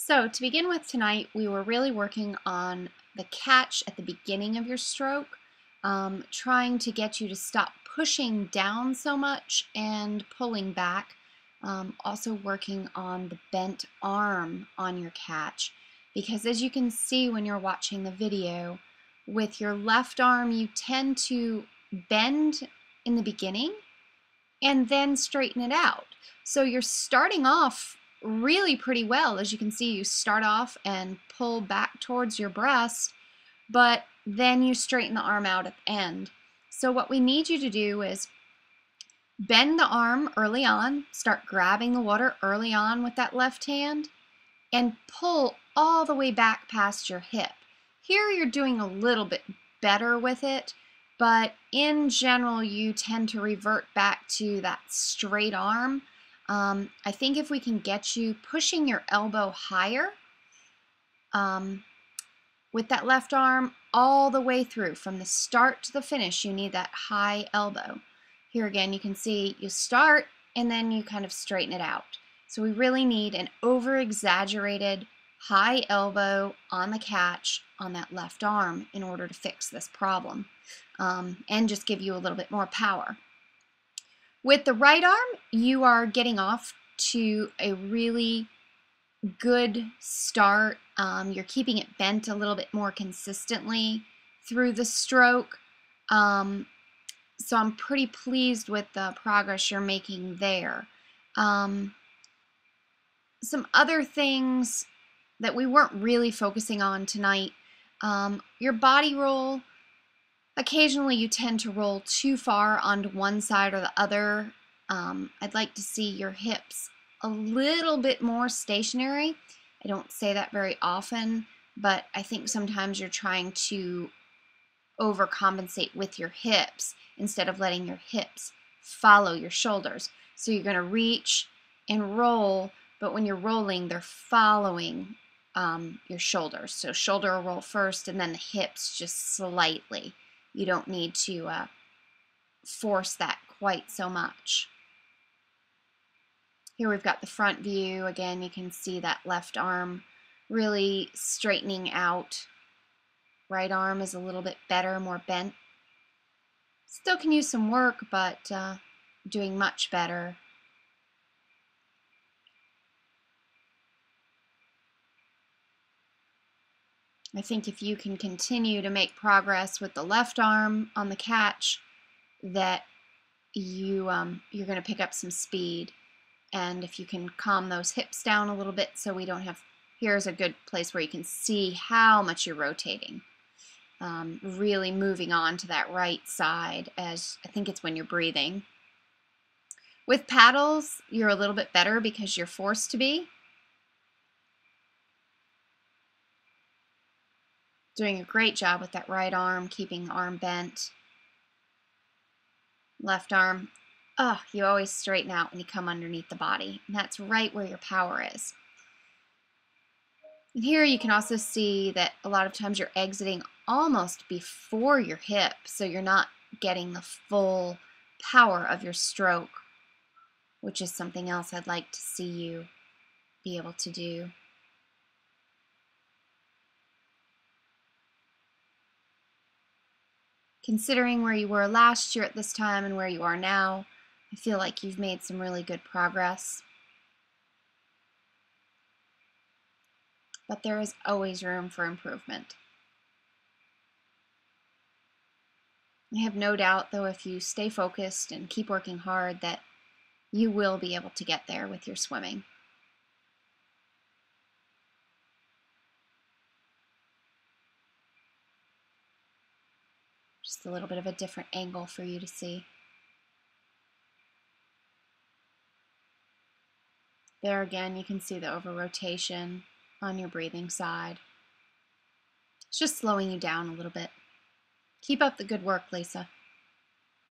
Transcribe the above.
So to begin with tonight, we were really working on the catch at the beginning of your stroke, trying to get you to stop pushing down so much and pulling back. Also working on the bent arm on your catch, because as you can see when you're watching the video, with your left arm you tend to bend in the beginning and then straighten it out. So you're starting off really pretty well. As you can see, you start off and pull back towards your breast, but then you straighten the arm out at the end. So what we need you to do is bend the arm early on, start grabbing the water early on with that left hand, and pull all the way back past your hip. Here you're doing a little bit better with it, but in general you tend to revert back to that straight arm. I think if we can get you pushing your elbow higher with that left arm all the way through, from the start to the finish, you need that high elbow. Here again you can see you start and then you kind of straighten it out. So we really need an over-exaggerated high elbow on the catch on that left arm in order to fix this problem and just give you a little bit more power. With the right arm, you are getting off to a really good start. You're keeping it bent a little bit more consistently through the stroke. So I'm pretty pleased with the progress you're making there. Some other things that we weren't really focusing on tonight, your body roll. Occasionally you tend to roll too far onto one side or the other. I'd like to see your hips a little bit more stationary. I don't say that very often, but I think sometimes you're trying to overcompensate with your hips instead of letting your hips follow your shoulders. So you're going to reach and roll, but when you're rolling, they're following your shoulders. So shoulder will roll first and then the hips just slightly. You don't need to force that quite so much. Here we've got the front view. Again, you can see that left arm really straightening out. Right arm is a little bit better, more bent. Still can use some work, but doing much better. I think if you can continue to make progress with the left arm on the catch, that you're going to pick up some speed. And if you can calm those hips down a little bit so we don't have, here's a good place where you can see how much you're rotating. Really moving on to that right side, as I think it's when you're breathing. With paddles, you're a little bit better because you're forced to be. Doing a great job with that right arm, keeping the arm bent. Left arm, you always straighten out when you come underneath the body. And that's right where your power is. And here you can also see that a lot of times you're exiting almost before your hip, so you're not getting the full power of your stroke, which is something else I'd like to see you be able to do. Considering where you were last year at this time and where you are now, I feel like you've made some really good progress. But there is always room for improvement. I have no doubt, though, if you stay focused and keep working hard, that you will be able to get there with your swimming. Just a little bit of a different angle for you to see. There again, you can see the over-rotation on your breathing side. It's just slowing you down a little bit. Keep up the good work, Lisa.